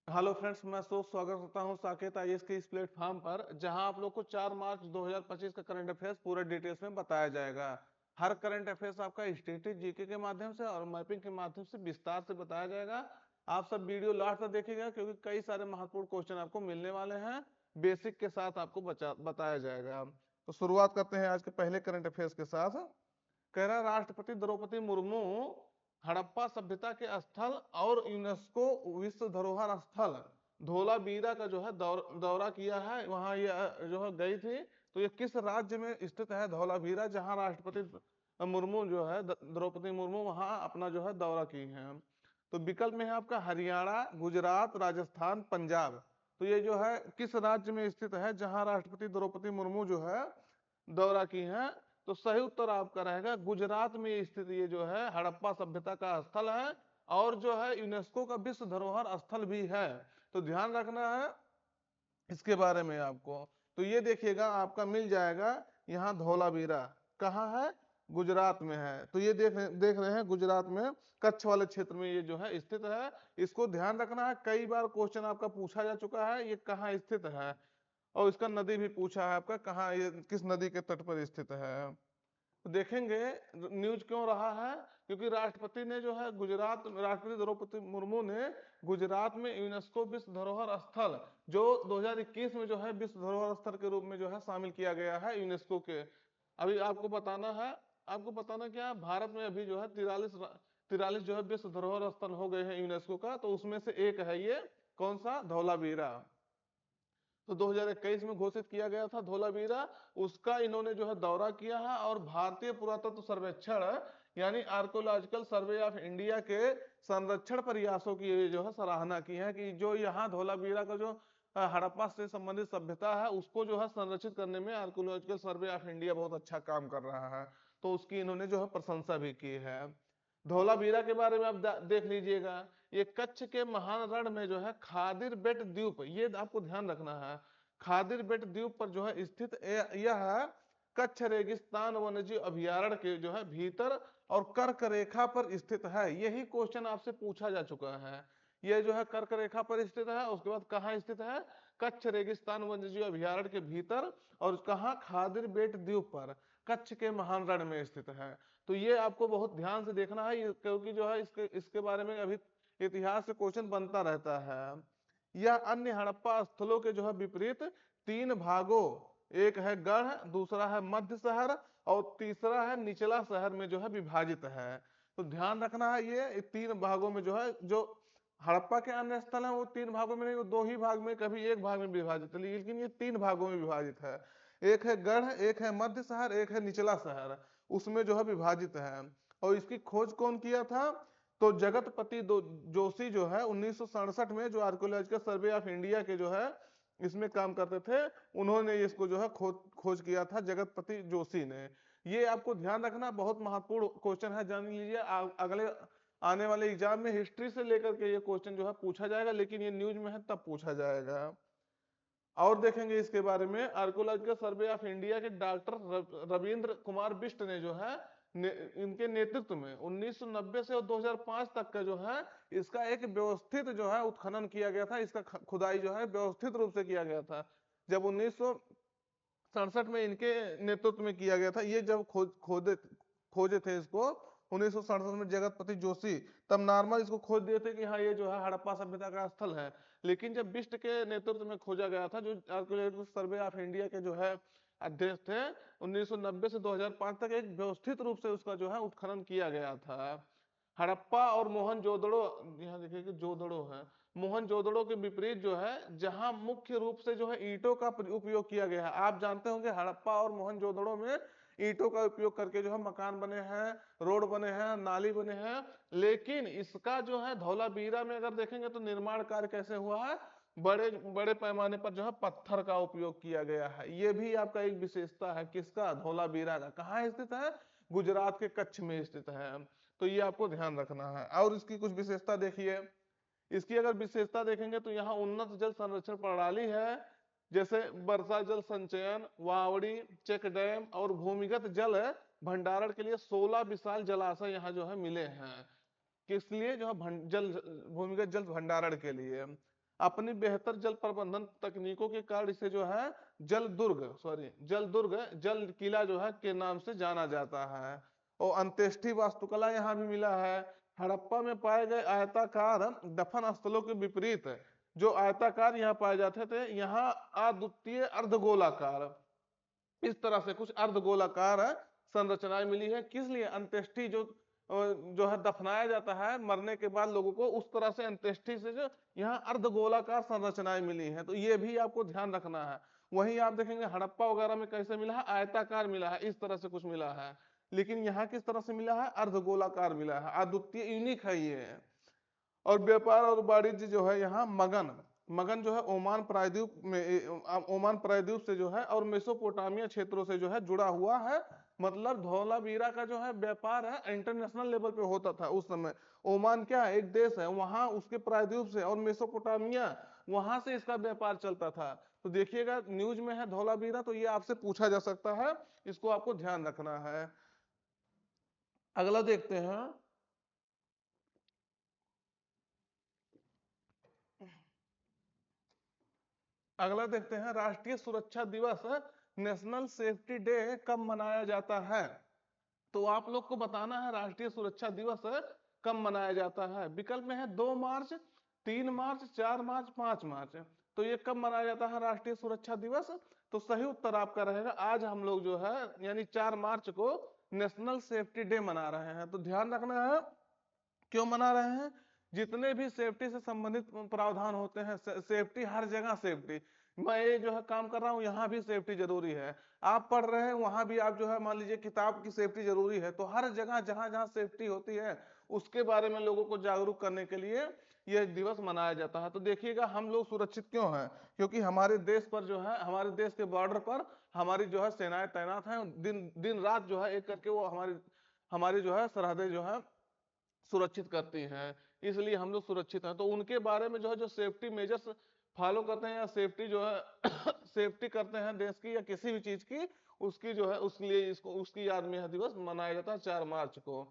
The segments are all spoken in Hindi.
हेलो फ्रेंड्स, मैं स्वागत करता हूं साकेत आईएएस के इस प्लेटफॉर्म पर, जहां आप लोग को 4 मार्च 2025 का करंट अफेयर्स पूरे डिटेल्स में बताया जाएगा। हर करंट अफेयर्स आपका स्टैटिक जीके के माध्यम से और मैपिंग के माध्यम से विस्तार से बताया जाएगा। आप सब वीडियो लास्ट तक देखिएगा, क्योंकि कई सारे महत्वपूर्ण क्वेश्चन आपको मिलने वाले हैं। बेसिक के साथ आपको बताया जाएगा। तो शुरुआत करते हैं आज के पहले करंट अफेयर्स के साथ। कह रहा है, राष्ट्रपति द्रौपदी मुर्मू हड़प्पा सभ्यता के स्थल और यूनेस्को विश्व धरोहर स्थल धोलावीरा का जो है दौरा किया है। वहां ये जो है गई थी। तो ये किस राज्य में स्थित है धौलावीरा, जहां राष्ट्रपति मुर्मू जो है द्रौपदी मुर्मू वहां अपना जो है दौरा की है। तो विकल्प में है आपका हरियाणा, गुजरात, राजस्थान, पंजाब। तो ये जो है किस राज्य में स्थित है जहां राष्ट्रपति द्रौपदी मुर्मू जो है दौरा की है। तो सही उत्तर आपका रहेगा गुजरात में स्थित ये जो है हड़प्पा सभ्यता का स्थल है, और जो है यूनेस्को का विश्व धरोहर स्थल भी है। तो ध्यान रखना है इसके बारे में आपको। तो ये देखिएगा, आपका मिल जाएगा यहाँ धौलावीरा। कहाँ है? गुजरात में है। तो ये देख रहे हैं, गुजरात में कच्छ वाले क्षेत्र में ये जो है स्थित है। इसको ध्यान रखना है, कई बार क्वेश्चन आपका पूछा जा चुका है ये कहाँ स्थित है। और इसका नदी भी पूछा है आपका, कहाँ ये किस नदी के तट पर स्थित है। तो देखेंगे न्यूज क्यों रहा है, क्योंकि राष्ट्रपति ने जो है राष्ट्रपति द्रौपदी मुर्मू ने गुजरात में यूनेस्को विश्व धरोहर स्थल जो 2021 में जो है विश्व धरोहर स्थल के रूप में जो है शामिल किया गया है यूनेस्को के। अभी आपको बताना क्या है, भारत में अभी जो है 43 जो है विश्व धरोहर स्थल हो गए हैं यूनेस्को का। तो उसमें से एक है ये, कौन सा? धौलावीरा। तो 2021 में घोषित किया गया था धौलावीरा। उसका इन्होंने जो है दौरा किया है, और भारतीय पुरातत्व सर्वेक्षण यानी आर्कोलॉजिकल सर्वे ऑफ इंडिया के संरक्षण प्रयासों की ये जो है सराहना की है, कि जो यहाँ धौलावीरा का जो हड़प्पा से संबंधित सभ्यता है उसको जो है संरक्षित करने में आर्कोलॉजिकल सर्वे ऑफ इंडिया बहुत अच्छा काम कर रहा है। तो उसकी इन्होंने जो है प्रशंसा भी की है। धौलावीरा के बारे में आप देख लीजिएगा। ये कच्छ के महान रण में जो है खादिर बेट द्वीप, ये आपको ध्यान रखना है। खादिर बेट द्वीप पर जो है स्थित यह है कच्छ रेगिस्तान वन्यजीव अभयारण्य के जो है भीतर और कर्क रेखा पर स्थित है। यही क्वेश्चन आपसे पूछा जा चुका है। ये जो है कर्क रेखा पर स्थित है, उसके बाद कहाँ स्थित है? कच्छ रेगिस्तान वन्यजीव अभयारण्य के भीतर, और कहाँ? खादिर बेट द्वीप पर कच्छ के महान रण में स्थित है। तो ये आपको बहुत ध्यान से देखना है, क्योंकि जो है इसके इसके बारे में अभी इतिहास से क्वेश्चन बनता रहता है। यह अन्य हड़प्पा स्थलों के जो है विपरीत तीन भागों, एक है गढ़, दूसरा है मध्य शहर, और तीसरा है निचला शहर में जो है विभाजित है। तो ध्यान रखना है, ये तीन भागों में जो है, जो हड़प्पा के अन्य स्थल हैं वो तीन भागों में नहीं, वो दो ही भाग में, कभी एक भाग में विभाजित है, लेकिन ये तीन भागों में विभाजित है। एक है गढ़, एक है मध्य शहर, एक है निचला शहर, उसमें जो है विभाजित है। और इसकी खोज कौन किया था? तो जगतपति जोशी जो है 1967 में, जो आर्कोलॉजिकल सर्वे ऑफ इंडिया के जो है इसमें काम करते थे, उन्होंने इसको जो है खोज किया था, जगतपति जोशी ने। ये आपको ध्यान रखना, बहुत महत्वपूर्ण क्वेश्चन है, जान लीजिए। अगले आने वाले एग्जाम में हिस्ट्री से लेकर के ये क्वेश्चन जो है पूछा जाएगा, लेकिन ये न्यूज में है तब पूछा जाएगा। और देखेंगे इसके बारे में, आर्कोलॉजिकल सर्वे ऑफ इंडिया के डॉक्टर रविंद्र कुमार बिष्ट ने जो है इनके नेतृत्व में 1990 से और 2005 तक का जो है इसका एक व्यवस्थित जो है उत्खनन किया गया था। इसका खुदाई जो है व्यवस्थित रूप से किया गया था। जब 1967 में इनके नेतृत्व में किया गया था, ये जब खोजे थे इसको 1967 में जगतपति जोशी, तब नॉर्मल इसको खोज दिए थे कि हाँ ये जो है हड़प्पा सभ्यता का स्थल है। लेकिन जब बिष्ट के नेतृत्व में खोजा गया था, जो आर्कियोलॉजिकल सर्वे ऑफ इंडिया के जो है अध्यक्ष थे, 1990 से 2005 तक एक व्यवस्थित रूप से उसका जो है उत्खनन किया गया था। हड़प्पा और मोहनजोदड़ो, यहाँ देखिए कि जोदड़ो है, मोहनजोदड़ो के विपरीत जो है, जहां मुख्य रूप से जो है ईंटों का उपयोग किया गया है। आप जानते होंगे हड़प्पा और मोहनजोदड़ो में ईंटों का उपयोग करके जो है मकान बने हैं, रोड बने हैं, नाली बने हैं। लेकिन इसका जो है धौलावीरा में अगर देखेंगे तो निर्माण कार्य कैसे हुआ है, बड़े बड़े पैमाने पर जो है पत्थर का उपयोग किया गया है। ये भी आपका एक विशेषता है, किसका? धौलावीरा का। कहाँ स्थित है? गुजरात के कच्छ में स्थित है। तो ये आपको ध्यान रखना है। और इसकी कुछ विशेषता देखिए। इसकी अगर विशेषता देखेंगे तो यहाँ उन्नत जल संरक्षण प्रणाली है, जैसे वर्षा जल संचयन, वावड़ी, चेक डैम और भूमिगत जल भंडारण के लिए 16 विशाल जलाशय यहाँ जो है मिले हैं। किस लिए? जो है जल भूमिगत जल भंडारण के लिए। अपनी बेहतर जल प्रबंधन तकनीकों के कारण इसे जो है जल किला जो है के नाम से जाना जाता है। और अंत्येष्टि वास्तुकला यहाँ भी मिला है। हड़प्पा में पाए गए आयताकार दफन स्थलों के विपरीत जो आयताकार यहाँ पाए जाते थे, यहाँ अद्वितीय अर्धगोलाकार, इस तरह से कुछ अर्धगोलाकार संरचनाएं मिली है। किस लिए? अंत्येष्टि जो है दफनाया जाता है मरने के बाद लोगों को, उस तरह से अंत्येष्टि से जो यहाँ अर्धगोलाकार संरचनाएं मिली हैं, तो ये भी आपको ध्यान रखना है। वहीं आप देखेंगे हड़प्पा वगैरह में कैसे मिला है, आयताकार मिला है, इस तरह से कुछ मिला है। लेकिन यहाँ किस तरह से मिला है? अर्धगोलाकार मिला है, अद्वितीय यूनिक है ये। और व्यापार और वाणिज्य जो है यहाँ मगन मगन जो है ओमान प्रायद्वीप से जो है और मेसोपोटामिया क्षेत्रों से जो है जुड़ा हुआ है। मतलब धौलावीरा का जो है व्यापार है इंटरनेशनल लेवल पे होता था उस समय। ओमान क्या है? एक देश है, वहां उसके प्रायद्वीप से और मेसोपोटामिया वहां से इसका व्यापार चलता था। तो देखिएगा न्यूज में है धौलावीरा, तो ये आपसे पूछा जा सकता है, इसको आपको ध्यान रखना है। अगला देखते हैं। अगला देखते हैं, राष्ट्रीय सुरक्षा दिवस नेशनल सेफ्टी डे कब मनाया जाता है? तो आप लोग को बताना है राष्ट्रीय सुरक्षा दिवस कब मनाया जाता है। विकल्प में है 2 मार्च, 3 मार्च, 4 मार्च, 5 मार्च। तो ये कब मनाया जाता है राष्ट्रीय सुरक्षा दिवस? तो सही उत्तर आपका रहेगा आज हम लोग जो है यानी 4 मार्च को नेशनल सेफ्टी डे मना रहे हैं। तो ध्यान रखना है क्यों मना रहे हैं। जितने भी सेफ्टी से संबंधित प्रावधान होते हैं, सेफ्टी हर जगह सेफ्टी, मैं ये जो है काम कर रहा हूँ यहाँ भी सेफ्टी जरूरी है, आप पढ़ रहे हैं वहां भी आप जो है मान लीजिए किताब की सेफ्टी जरूरी है। तो हर जगह जहां जहां सेफ्टी होती है उसके बारे में लोगों को जागरूक करने के लिए यह दिवस मनाया जाता है। तो देखिएगा हम लोग सुरक्षित क्यों हैं? क्योंकि हमारे देश पर जो है, हमारे देश के बॉर्डर पर हमारी जो है सेनाएं तैनात हैं, दिन दिन रात जो है एक करके वो हमारी हमारी जो है सरहदें जो है सुरक्षित करती हैं, इसलिए हम लोग सुरक्षित हैं। तो उनके बारे में जो है जो सेफ्टी मेजर्स फॉलो करते हैं या सेफ्टी जो है सेफ्टी करते हैं देश की या किसी भी चीज की, उसकी जो है उसके लिए इसको उसकी याद में यह दिवस मनाया जाता है 4 मार्च को।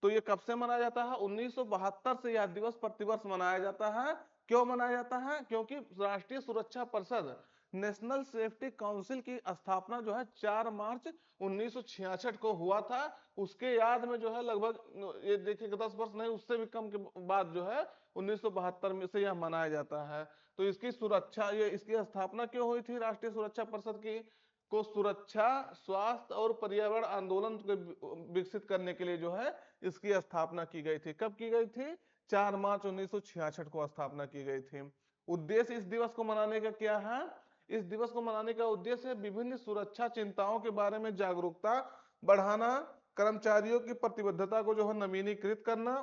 तो ये कब से मनाया जाता है? 1972 से यह दिवस प्रतिवर्ष मनाया जाता है। क्यों मनाया जाता है? क्योंकि राष्ट्रीय सुरक्षा परिषद नेशनल सेफ्टी काउंसिल की स्थापना जो है 4 मार्च 1966 को हुआ था। उसके याद में जो है लगभग ये देखिए 10 वर्ष नहीं उससे भी कम के बाद जो है 1972 में से यह मनाया जाता है। तो इसकी सुरक्षा, ये इसकी स्थापना क्यों हुई थी राष्ट्रीय सुरक्षा परिषद की? को सुरक्षा, स्वास्थ्य और पर्यावरण आंदोलन को विकसित करने के लिए जो है इसकी स्थापना की गई थी। कब की गई थी? 4 मार्च 1966 को स्थापना की गई थी। उद्देश्य इस दिवस को मनाने का क्या है? इस दिवस को मनाने का उद्देश्य विभिन्न सुरक्षा चिंताओं के बारे में जागरूकता बढ़ाना, कर्मचारियों की प्रतिबद्धता को जो है नवीनीकृत करना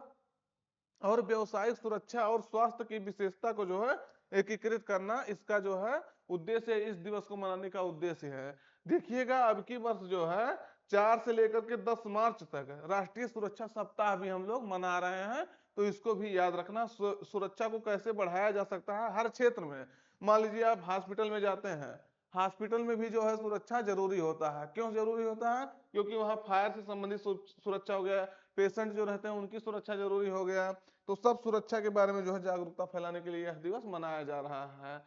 और व्यवसायिक सुरक्षा और स्वास्थ्य की विशेषता को जो है एकीकृत करना, इसका जो है उद्देश्य इस दिवस को मनाने का उद्देश्य है। देखिएगा अब की वर्ष जो है 4 से लेकर के 10 मार्च तक राष्ट्रीय सुरक्षा सप्ताह भी हम लोग मना रहे हैं। तो इसको भी याद रखना। सुरक्षा को कैसे बढ़ाया जा सकता है हर क्षेत्र में। मान लीजिए आप हॉस्पिटल में जाते हैं, हॉस्पिटल में भी जो है सुरक्षा जरूरी होता है। क्यों जरूरी होता है? क्योंकि वहां फायर से संबंधित सुरक्षा हो गया, पेशेंट जो रहते हैं उनकी सुरक्षा जरूरी हो गया। तो सब सुरक्षा के बारे में जो है जागरूकता फैलाने के लिए यह दिवस मनाया जा रहा है।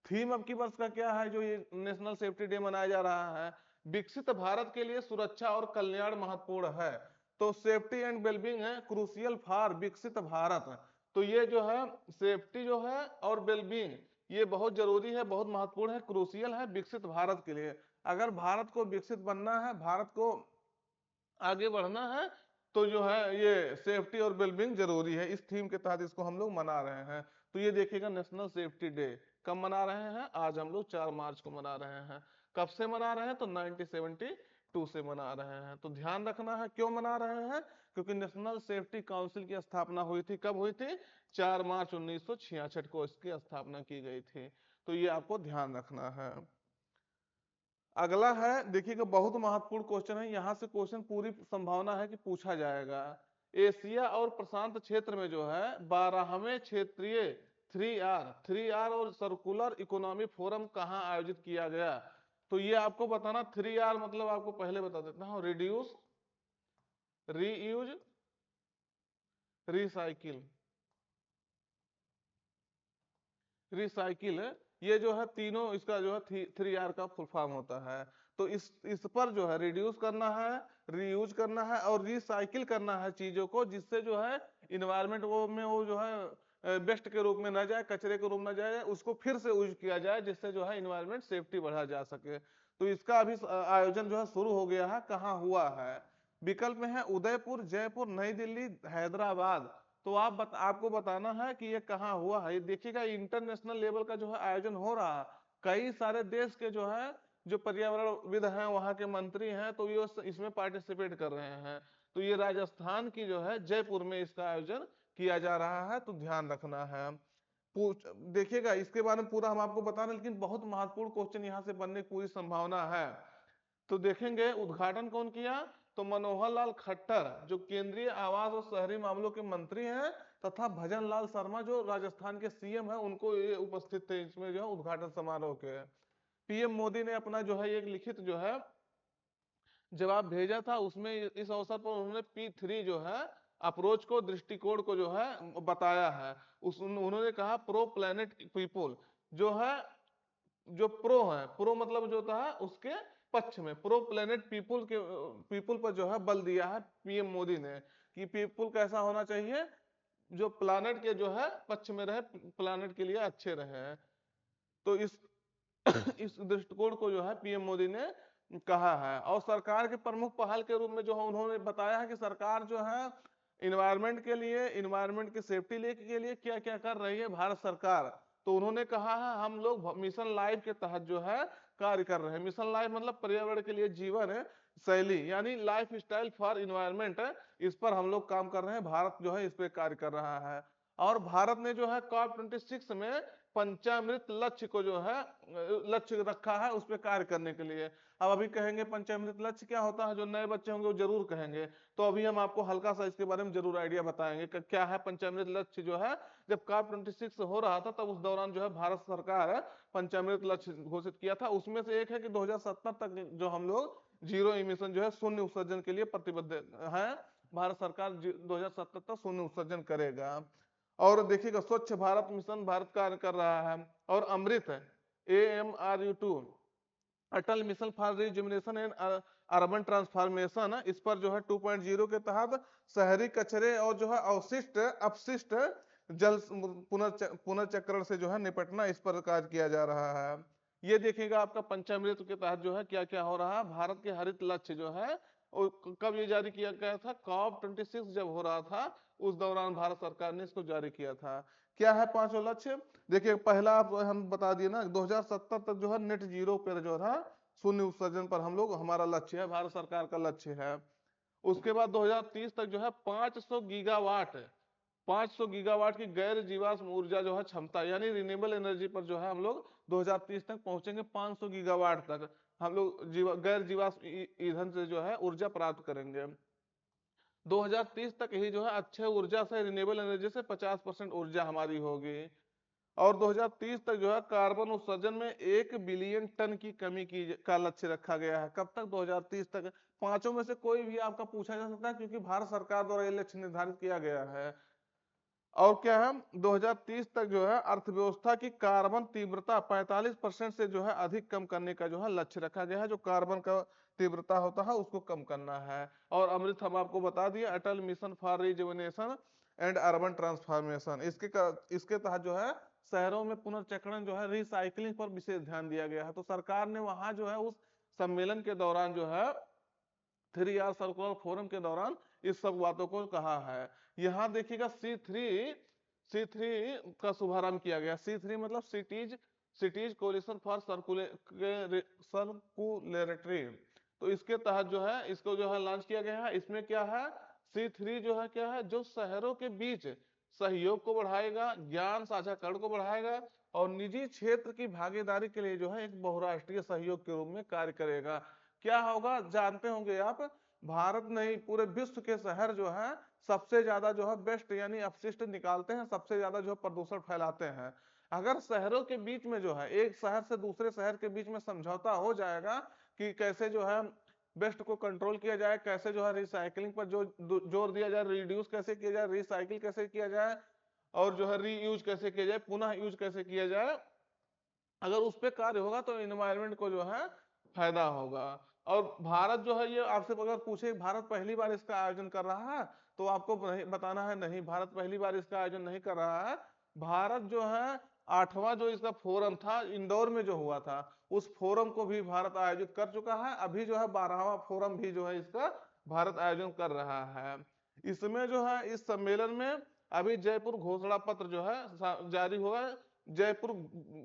थीम अब की वर्ष का क्या है जो ये नेशनल सेफ्टी डे मनाया जा रहा है? विकसित भारत के लिए सुरक्षा और कल्याण महत्वपूर्ण है। तो सेफ्टी एंड वेलबींग है क्रूसियल फॉर विकसित भारत। तो ये जो है सेफ्टी जो है और वेलबींग ये बहुत जरूरी है, बहुत महत्वपूर्ण है, क्रूसियल है विकसित भारत के लिए। अगर भारत को विकसित बनना है, भारत को आगे बढ़ना है, तो जो है ये सेफ्टी और वेलबींग जरूरी है। इस थीम के तहत इसको हम लोग मना रहे हैं। तो ये देखिएगा नेशनल सेफ्टी डे कब मना रहे हैं? आज हम लोग 4 मार्च को मना रहे हैं। कब से मना रहे हैं? तो 1972 से मना रहे हैं। तो ध्यान रखना है क्यों मना रहे हैं। क्योंकि नेशनल सेफ्टी काउंसिल की स्थापना हुई थी। कब हुई थी? 4 मार्च 1966 को इसकी स्थापना की गई थी। तो ये आपको ध्यान रखना है। अगला है देखिएगा बहुत महत्वपूर्ण क्वेश्चन है, यहां से क्वेश्चन पूरी संभावना है कि पूछा जाएगा। एशिया और प्रशांत क्षेत्र में जो है 12वें क्षेत्रीय 3R और सर्कुलर इकोनॉमी फोरम कहाँ आयोजित किया गया? तो ये आपको बताना। 3R मतलब आपको पहले बता देता हूँ, रिड्यूस, रीयूज, रिसाइकिल। रिसाइकिल, ये जो है तीनों इसका जो है 3R का फुल फॉर्म होता है। तो इस पर जो है रिड्यूस करना है, रीयूज करना है और रिसाइकिल करना है चीजों को, जिससे जो है इन्वायरमेंट में वो जो है वेस्ट के रूप में ना जाए, कचरे के रूप में ना जाए, उसको फिर से यूज किया जाए, जिससे जो है इन्वायरमेंट सेफ्टी बढ़ा जा सके। तो इसका अभी आयोजन जो है शुरू हो गया है। कहाँ हुआ है? विकल्प में है उदयपुर, जयपुर, नई दिल्ली, हैदराबाद। तो आपको बताना है कि ये कहाँ हुआ है। ये देखिएगा इंटरनेशनल लेवल का जो है आयोजन हो रहा है। कई सारे देश के जो है जो पर्यावरणविद हैं, वहाँ के मंत्री हैं, तो ये इसमें पार्टिसिपेट कर रहे हैं। तो ये राजस्थान की जो है जयपुर में इसका आयोजन किया जा रहा है, तो ध्यान रखना है। पूछ देखिएगा इसके बारे में पूरा हम आपको बता रहे हैं, लेकिन बहुत महत्वपूर्ण क्वेश्चन यहाँ से बनने की पूरी संभावना है। तो देखेंगे उद्घाटन कौन किया? तो मनोहर लाल खट्टर जो केंद्रीय आवास और शहरी मामलों के मंत्री हैं, तथा भजन लाल शर्मा जो राजस्थान के सीएम हैं, उनको ये उपस्थित थे इसमें जो है उद्घाटन समारोह के। पीएम मोदी ने अपना जो है एक लिखित जो है जवाब भेजा था, उसमें इस अवसर पर उन्होंने P3 जो है अप्रोच को, दृष्टिकोण को जो है बताया है। उन्होंने कहा प्रो प्लेनेट पीपुल जो है, जो प्रो है, प्रो मतलब जो होता है उसके पक्ष में, प्रो प्लेनेट पीपुल पर जो है बल दिया है पीएम मोदी ने, कि पीपुल कैसा होना चाहिए, जो प्लानेट के जो है पक्ष में रहे, प्लानेट के लिए अच्छे रहे। तो इस इस दृष्टिकोण को जो है पीएम मोदी ने कहा है। और सरकार के प्रमुख पहल के रूप में जो है उन्होंने बताया है कि सरकार जो है इन्वायरमेंट के लिए, इन्वायरमेंट की सेफ्टी के लिए क्या क्या कर रही है भारत सरकार। तो उन्होंने कहा है हम लोग मिशन लाइफ के तहत जो है कार्य कर रहे हैं। मिशन लाइफ मतलब पर्यावरण के लिए जीवन है शैली, यानी लाइफ स्टाइल फॉर इन्वायरमेंट है, इस पर हम लोग काम कर रहे हैं। भारत जो है इस पे कार्य कर रहा है। और भारत ने जो है COP26 में पंचामृत लक्ष्य को जो है लक्ष्य रखा है उस पर कार्य करने के लिए। अब अभी कहेंगे पंचामृत लक्ष्य क्या होता है, जो नए बच्चे होंगे वो जरूर कहेंगे। तो अभी हम आपको हल्का सा इसके बारे में जरूर आइडिया बताएंगे कि क्या है पंचामृत लक्ष्य। जो है जब COP26 हो रहा था तब उस दौरान जो है भारत सरकार पंचामृत लक्ष्य घोषित किया था। उसमें से एक है कि 2070 तक जो हम लोग जीरो इमिशन जो है, शून्य उत्सर्जन के लिए प्रतिबद्ध है। भारत सरकार 2070 तक शून्य उत्सर्जन करेगा। और देखिएगा स्वच्छ भारत मिशन भारत कार्य कर रहा है। और अमृत AMRU2 Atal mission for rejuvenation and urban transformation, इस पर जो है 2.0 के तहत शहरी कचरे और जो है अवशिष्ट अपशिष्ट जल पुनर्चक्रण से जो है निपटना, इस पर कार्य किया जा रहा है। ये देखिएगा आपका पंचामृत के तहत जो है क्या क्या हो रहा है। भारत के हरित लक्ष्य जो है कब ये जारी किया गया था? COP26 जब हो रहा था उस दौरान भारत सरकार ने इसको जारी किया था। क्या है पांचों लक्ष्य? देखिए पहला आप हम बता दिए ना, 2070 तक जो है नेट जीरो पर जो है शून्य उत्सर्जन पर हम लोग, हमारा लक्ष्य है, भारत सरकार का लक्ष्य है। उसके बाद 2030 तक जो है 500 गीगावाट की गैर जीवाश्म ऊर्जा जो है क्षमता, यानी रिन्यूएबल एनर्जी पर जो है हम लोग 2030 तक पहुंचेंगे। 500 गीगावाट तक हम लोग गैर जीवाश्म ईंधन से जो है ऊर्जा प्राप्त करेंगे। 2030 तक ही जो है अक्षय ऊर्जा से, रिन्यूएबल एनर्जी से 50% ऊर्जा हमारी होगी। और 2030 तक जो है कार्बन उत्सर्जन में 1 बिलियन टन की कमी का लक्ष्य रखा गया है। कब तक? 2030 तक। पांचों में से कोई भी आपका पूछा जा सकता है, क्योंकि भारत सरकार द्वारा ये लक्ष्य निर्धारित किया गया है। और क्या है? 2030 तक जो है अर्थव्यवस्था की कार्बन तीव्रता 45% से जो है अधिक कम करने का जो है लक्ष्य रखा गया है। जो कार्बन का तीव्रता होता है उसको कम करना है। और अमृत हम आपको बता दिया, Atal mission for rejuvenation and urban transformation, इसके तहत जो है शहरों में पुनर्चक्रण जो है, रिसाइकलिंग पर विशेष ध्यान दिया गया है। तो सरकार ने वहां जो है उस सम्मेलन के दौरान जो है 3R सर्कुलर फोरम के दौरान इस सब बातों को कहा है। यहाँ देखिएगा C3 का शुभारंभ किया गया। C3 मतलब सिटीज कोलिशन फॉर सर्कुलेटरी। तो इसके तहत जो है इसको जो है लॉन्च किया गया है। इसमें क्या है? C3 जो है क्या है, जो शहरों के बीच सहयोग को बढ़ाएगा, ज्ञान साझाकरण को बढ़ाएगा और निजी क्षेत्र की भागीदारी के लिए जो है एक बहुराष्ट्रीय सहयोग के रूप में कार्य करेगा। क्या होगा जानते होंगे आप, भारत नहीं पूरे विश्व के शहर जो है सबसे ज्यादा जो है बेस्ट यानी अपशिष्ट निकालते हैं, सबसे ज्यादा जो है प्रदूषण फैलाते हैं। अगर शहरों के बीच में जो है एक शहर से दूसरे शहर के बीच में समझौता हो जाएगा कि कैसे जो है वेस्ट को कंट्रोल किया जाए, कैसे जो है रिसाइकलिंग पर जो जोर दिया जाए, रिड्यूस कैसे किया जाए, रिसाइकिल कैसे किया जाए, और जो है रीयूज कैसे किया जाए, पुनः यूज कैसे किया जाए, अगर उस पर कार्य होगा तो एनवायरमेंट को जो है फायदा होगा। और भारत जो है, ये आपसे अगर पूछे भारत पहली बार इसका आयोजन कर रहा है, तो आपको बताना है नहीं, भारत पहली बार इसका आयोजन नहीं कर रहा है। भारत जो है 8वां जो इसका फोरम था इंदौर में जो हुआ था, उस फोरम को भी भारत आयोजित कर चुका है। अभी जो है 12वां फोरम भी जो है इसका भारत आयोजन कर रहा है। इसमें जो है इस सम्मेलन में अभी जयपुर घोषणा पत्र जो है जारी हुआ है। जयपुर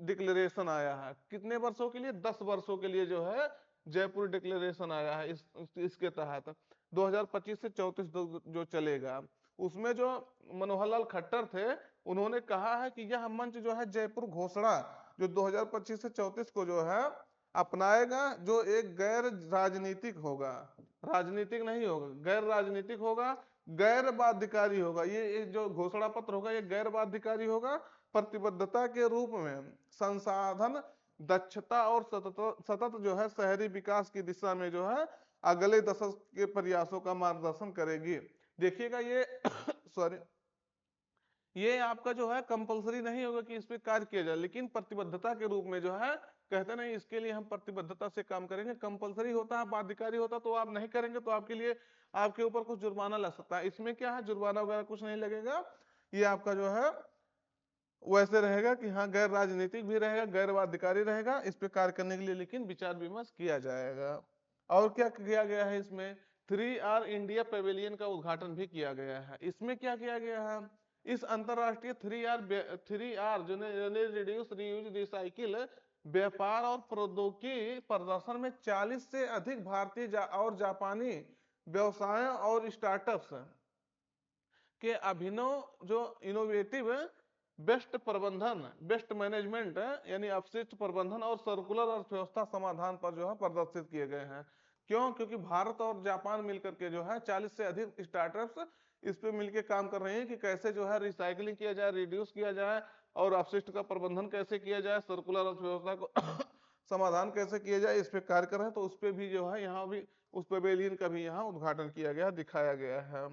डिक्लेरेशन आया है, कितने वर्षों के लिए, 10 वर्षों के लिए जो है जयपुर डिक्लेरेशन आया है। इसके तहत 2025 से 34 जो चलेगा, उसमें जो मनोहर लाल खट्टर थे, उन्होंने कहा है कि यह मंच जो है जयपुर घोषणा जो 2025 से 34 को जो है अपनाएगा, जो एक गैर राजनीतिक होगा, राजनीतिक नहीं होगा, गैर राजनीतिक होगा, गैर बाध्यकारी होगा। ये जो घोषणा पत्र होगा ये गैर बाध्यकारी होगा। प्रतिबद्धता के रूप में संसाधन, दक्षता और सतत जो है शहरी विकास की दिशा में जो है अगले दशक के प्रयासों का मार्गदर्शन करेगी। देखिएगा ये सॉरी, ये आपका जो है कंपलसरी नहीं होगा कि इस पे कार्य किया जाए, लेकिन प्रतिबद्धता के रूप में जो है कहते नहीं इसके लिए हम प्रतिबद्धता से काम करेंगे। कंपलसरी होता है, बाध्यकारी होता तो आप नहीं करेंगे तो आपके लिए, आपके ऊपर कुछ जुर्माना लग सकता है। इसमें क्या है, जुर्माना वगैरह कुछ नहीं लगेगा। ये आपका जो है वैसे रहेगा कि हाँ गैर राजनीतिक भी रहेगा, गैर बाध्यकारी रहेगा, इस पे कार्य करने के लिए लेकिन विचार विमर्श किया जाएगा। और क्या किया गया है इसमें, 3R इंडिया पेविलियन का उद्घाटन भी किया गया है। इसमें क्या किया गया है, इस अंतरराष्ट्रीय 3R जो रिड्यूस, रीयूज, रिसाइकिल व्यापार और प्रौद्योगिकी प्रदर्शन में 40 से अधिक भारतीय और जापानी व्यवसाय और स्टार्टअप्स के अभिनव जो इनोवेटिव बेस्ट प्रबंधन, बेस्ट मैनेजमेंट यानी अपशिष्ट प्रबंधन और सर्कुलर अर्थव्यवस्था समाधान पर जो है प्रदर्शित किए गए हैं। क्यों, क्योंकि भारत और जापान मिलकर के जो है 40 से अधिक स्टार्टअप्स इस पे मिलकर काम कर रहे हैं कि कैसे जो है रिसाइकलिंग किया जाए, रिड्यूस किया जाए और अपशिष्ट का प्रबंधन कैसे किया जाए, सर्कुलर अर्थव्यवस्था को समाधान कैसे किया जाए, इस पे कार्य कर रहे हैं। तो उस पे भी जो है यहाँ भी उस पेवेलियन का भी यहाँ उद्घाटन किया गया, दिखाया गया है।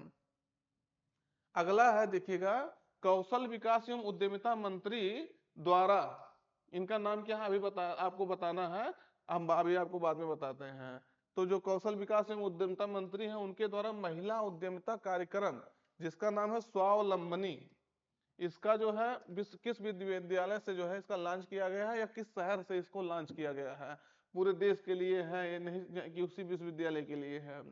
अगला है देखिएगा, कौशल विकास एवं उद्यमिता मंत्री द्वारा, इनका नाम क्या है अभी आपको बताना है, हम अभी आपको बाद में बताते हैं। तो जो कौशल विकास एवं उद्यमिता मंत्री हैं उनके द्वारा महिला उद्यमिता कार्यक्रम जिसका नाम है स्वावलंबनी, इसका जो है किस विश्वविद्यालय से जो है इसका लॉन्च किया गया है या किस शहर से इसको लॉन्च किया गया है, पूरे देश के लिए है ये नहीं कि उसी विश्वविद्यालय के लिए है।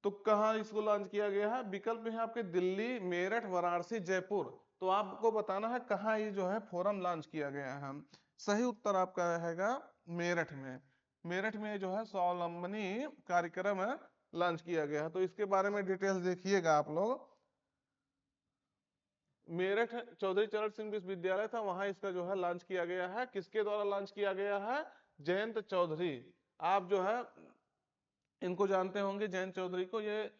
तो कहाँ इसको लॉन्च किया गया है, विकल्प है आपके दिल्ली, मेरठ, वाराणसी, जयपुर। तो आपको बताना है कहाँ ये जो है फोरम लॉन्च किया गया है। सही उत्तर आपका रहेगा मेरठ में। मेरठ में जो है स्वावलंबनी कार्यक्रम लॉन्च किया गया है। तो इसके बारे में डिटेल्स देखिएगा आप लोग। मेरठ चौधरी चरण सिंह विश्वविद्यालय था, वहां इसका जो है लॉन्च किया गया है। किसके द्वारा लॉन्च किया गया है, जयंत चौधरी। आप जो है इनको जानते होंगे जयंत चौधरी को, ये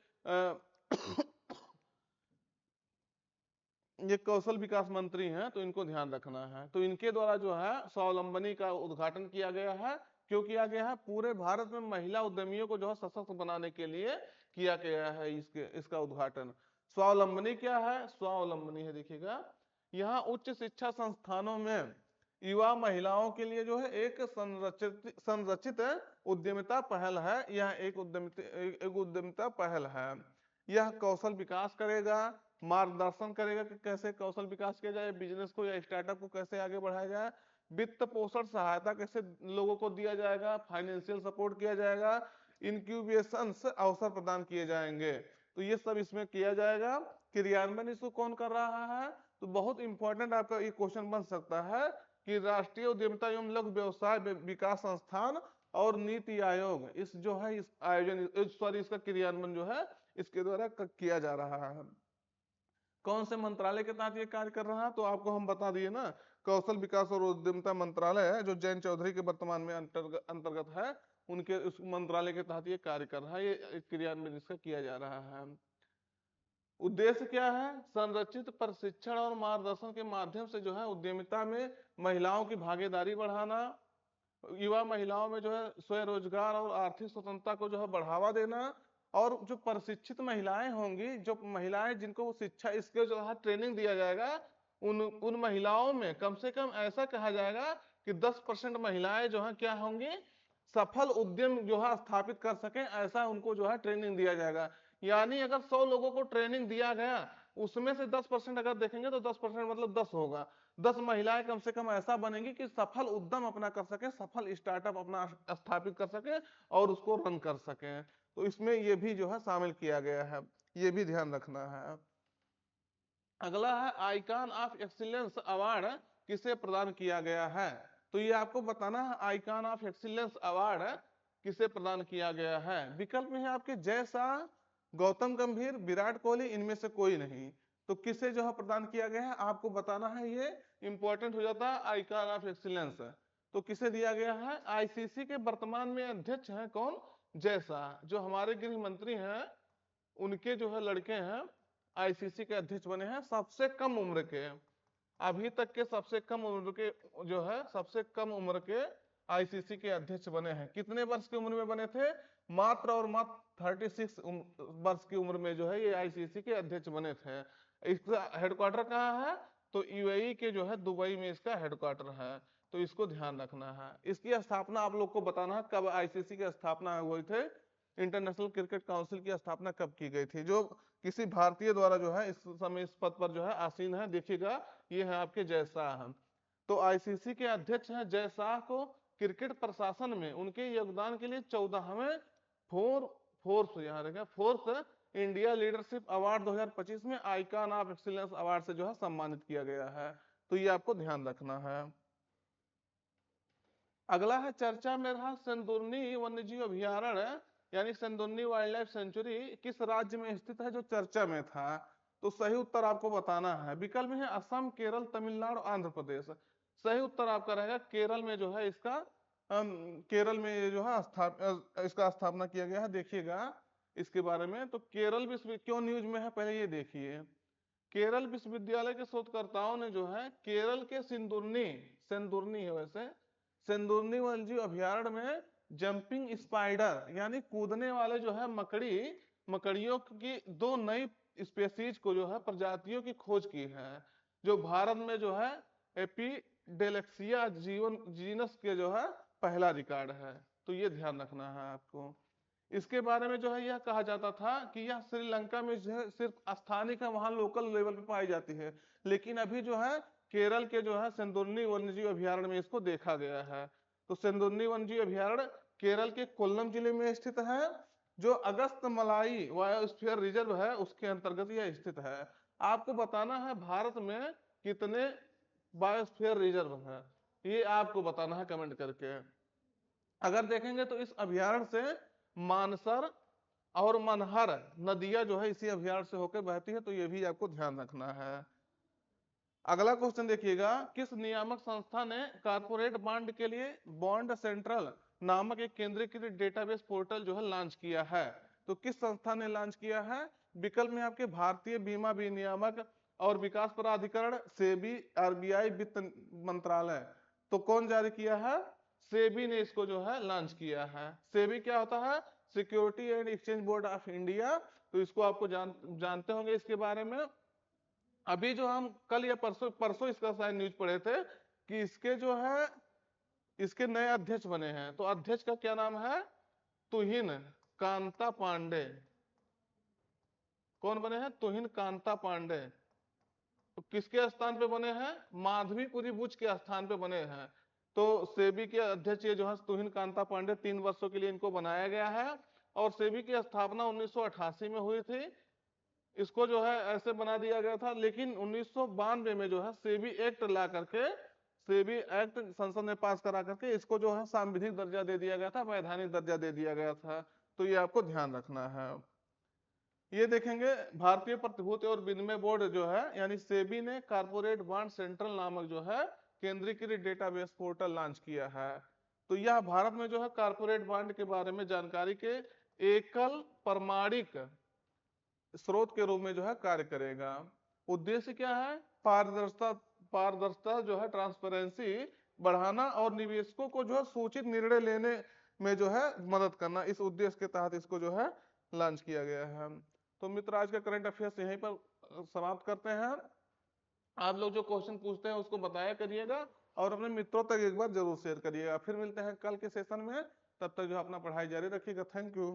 कौशल विकास मंत्री हैं, तो इनको ध्यान रखना है। तो इनके द्वारा जो है स्वावलंबनी का उद्घाटन किया गया है। क्यों किया गया है, पूरे भारत में महिला उद्यमियों को जो है सशक्त बनाने के लिए किया गया है इसका उद्घाटन। स्वावलंबनी क्या है, स्वावलंबनी है देखिएगा, यहाँ उच्च शिक्षा संस्थानों में युवा महिलाओं के लिए जो है एक संरचित उद्यमिता पहल है। यह एक उद्यमिता पहल है। यह कौशल विकास करेगा, मार्गदर्शन करेगा कि कैसे कौशल विकास किया जाए, बिजनेस को या स्टार्टअप को कैसे आगे बढ़ाया जाए, वित्त पोषण सहायता कैसे लोगों को दिया जाएगा, फाइनेंशियल सपोर्ट किया जाएगा, इंक्यूबेशन अवसर प्रदान किए जाएंगे। तो ये सब इसमें किया जाएगा। क्रियान्वयन इसको कौन कर रहा है, तो बहुत इंपॉर्टेंट आपका ये क्वेश्चन बन सकता है कि राष्ट्रीय उद्यमिता एवं लघु व्यवसाय विकास संस्थान और नीति आयोग इस जो है इस आयोजन इसका क्रियान्वयन जो है इसके द्वारा किया जा रहा है। कौन से मंत्रालय के तहत ये कार्य कर रहा है, तो आपको हम बता दिए ना, कौशल विकास और उद्यमिता मंत्रालय है जो जयंत चौधरी के वर्तमान में अंतर्गत है, उनके उस मंत्रालय के तहत ये कार्य कर रहा है, ये क्रियान्वयन इसका किया जा रहा है। उद्देश्य क्या है, संरचित प्रशिक्षण और मार्गदर्शन के माध्यम से जो है उद्यमिता में महिलाओं की भागीदारी बढ़ाना, युवा महिलाओं में जो है स्वरोजगार और आर्थिक स्वतंत्रता को जो है बढ़ावा देना और जो प्रशिक्षित महिलाएं होंगी, जो महिलाएं जिनको शिक्षा इसके जो है ट्रेनिंग दिया जाएगा, उन महिलाओं में कम से कम ऐसा कहा जाएगा कि 10% महिलाएं जो है क्या होंगी, सफल उद्यम जो है स्थापित कर सकें, ऐसा उनको जो है ट्रेनिंग दिया जाएगा। यानी अगर 100 लोगों को ट्रेनिंग दिया गया, उसमें से 10% अगर देखेंगे तो 10% मतलब 10 होगा। 10 महिलाएं कम से कम ऐसा बनेंगी कि सफल उद्यम अपना कर सके, सफल स्टार्टअप अपना स्थापित कर सके और उसको रन कर सके। तो इसमें ये भी जो है शामिल किया गया है, ये भी ध्यान रखना है। अगला है आइकॉन ऑफ एक्सीलेंस अवार्ड किसे प्रदान किया गया है। तो ये आपको बताना है आइकॉन ऑफ एक्सीलेंस अवार्ड किसे प्रदान किया गया है। विकल्प में है आपके जय शाह, गौतम गंभीर, विराट कोहली, इनमें से कोई नहीं। तो किसे जो है प्रदान किया गया है आपको बताना है, ये इंपॉर्टेंट हो जाता है आइकॉन ऑफ एक्सीलेंस। तो किसे दिया गया है, आईसीसी के वर्तमान में अध्यक्ष हैं कौन, जय शाह, जो हमारे गृह मंत्री हैं, उनके जो है लड़के हैं, आईसीसी के अध्यक्ष बने हैं सबसे कम उम्र के, अभी तक के सबसे कम उम्र के जो है, सबसे कम उम्र के आईसीसी के अध्यक्ष बने हैं। कितने वर्ष की उम्र में बने थे, मात्र और मात्र 36 वर्ष की उम्र में जो है ये आईसीसी के अध्यक्ष बने थे। इसका हेडक्वार्टर कहाँ है, तो यूएई के जो है दुबई में इसका हेडक्वार्टर है। तो इसको ध्यान रखना है। इसकी स्थापना आप लोग को बताना है, कब आईसीसी की स्थापना हुई थे, इंटरनेशनल क्रिकेट काउंसिल की स्थापना कब की गई थी, जो किसी भारतीय द्वारा जो है इस समय इस पद पर जो है आसीन है। देखिएगा ये है आपके जय शाह। तो आईसीसी के अध्यक्ष हैं जय शाह को क्रिकेट प्रशासन में उनके योगदान के लिए 14वें फोर्थ यहाँ देखें फोर्थ इंडिया लीडरशिप अवार्ड 2025 में आइकॉन ऑफ एक्सीलेंस अवार्ड से जो है सम्मानित किया गया है। तो ये आपको ध्यान रखना है। अगला है चर्चा में रहा सेंदुरनी वन्यजीव अभयारण्य यानी सेंदुरनी वाइल्ड लाइफ सेंचुरी किस राज्य में स्थित है जो चर्चा में था। तो सही उत्तर आपको बताना है। विकल्प में है असम, केरल, तमिलनाडु, आंध्र प्रदेश। सही उत्तर आपका रहेगा केरल में जो है इसका केरल में ये जो है इसका स्थापना किया गया है। देखिएगा इसके बारे में, तो केरल विश्व क्यों न्यूज में है पहले ये देखिए। केरल विश्वविद्यालय के शोधकर्ताओं ने जो है केरल के सेंदुरनी है वैसे, सेंदुरनी वन्यजीव अभयारण्य में जंपिंग स्पाइडर यानी कूदने वाले जो है मकड़ियों की 2 नई स्पेसीज को जो है प्रजातियों की खोज की है, जो भारत में जो है एपिडेलेक्सिया जीनस के जो है पहला रिकॉर्ड है। तो ये ध्यान रखना है आपको। इसके बारे में जो है यह कहा जाता था कि यह श्रीलंका में जो है सिर्फ स्थानिक है, वहां लोकल लेवल पे पाई जाती है, लेकिन अभी जो है केरल के जो है सेंदुरनी वन्यजीव अभयारण्य में इसको देखा गया है। तो सेंदुरनी वन्यजीव अभयारण्य केरल के कोल्लम जिले में स्थित है, जो अगस्त मलाई बायोस्फीयर रिजर्व है उसके अंतर्गत यह स्थित है। आपको बताना है भारत में कितने बायोस्फीयर रिजर्व है, ये आपको बताना है कमेंट करके। अगर देखेंगे तो इस अभयारण्य से मानसर और मनहर नदियां जो है इसी अभयारण्य से होकर बहती है। तो ये भी आपको ध्यान रखना है। अगला क्वेश्चन देखिएगा, किस नियामक संस्था ने कारपोरेट बॉन्ड के लिए बॉन्ड सेंट्रल नामक एक केंद्रीकृत डेटाबेस पोर्टल जो है लॉन्च किया है। तो किस संस्था ने लॉन्च किया है। विकल्प में आपके भारतीय बीमा विनियामक और विकास प्राधिकरण, सेबी, आरबीआई, वित्त मंत्रालय। तो कौन जारी किया है, सेबी ने इसको जो है लॉन्च किया है। सेबी क्या होता है, security and exchange board of India. तो इसको आपको जानते होंगे इसके बारे में। अभी जो हम कल या परसों इसका शायद न्यूज पढ़े थे कि इसके जो है इसके नए अध्यक्ष बने हैं। तो अध्यक्ष का क्या नाम है, तुहिन कांता पांडे। कौन बने हैं, तुहिन कांता पांडे। तो किसके स्थान पे बने हैं, माधवीपुरी बुच के स्थान पे बने हैं। तो सेबी के अध्यक्ष ये जो है तुहिन कांता पांडे, 3 वर्षों के लिए इनको बनाया गया है। और सेबी की स्थापना 1988 में हुई थी। इसको जो है ऐसे बना दिया गया था, लेकिन 1992 में जो है सेबी एक्ट ला करके, सेबी एक्ट संसद ने पास करा करके इसको जो है सांविधिक दर्जा दे दिया गया था, वैधानिक दर्जा दे दिया गया था। तो ये आपको ध्यान रखना है। ये देखेंगे भारतीय प्रतिभूति और विनिमय बोर्ड जो है यानी सेबी ने कारपोरेट बॉन्ड सेंट्रल नामक जो है केंद्रीकृत डेटाबेस पोर्टल लॉन्च किया है। तो यह भारत में जो है कारपोरेट बॉन्ड के बारे में जानकारी के एकल प्रमाणिक स्रोत के रूप में जो है कार्य करेगा। उद्देश्य क्या है, पारदर्शिता जो है ट्रांसपेरेंसी बढ़ाना और निवेशकों को जो है सूचित निर्णय लेने में जो है मदद करना। इस उद्देश्य के तहत इसको जो है लॉन्च किया गया है। तो मित्र आज का करंट अफेयर्स यहीं पर समाप्त करते हैं। आप लोग जो क्वेश्चन पूछते हैं उसको बताया करिएगा और अपने मित्रों तक एक बार जरूर शेयर करिएगा। फिर मिलते हैं कल के सेशन में, तब तक जो अपना पढ़ाई जारी रखिएगा। Thank you.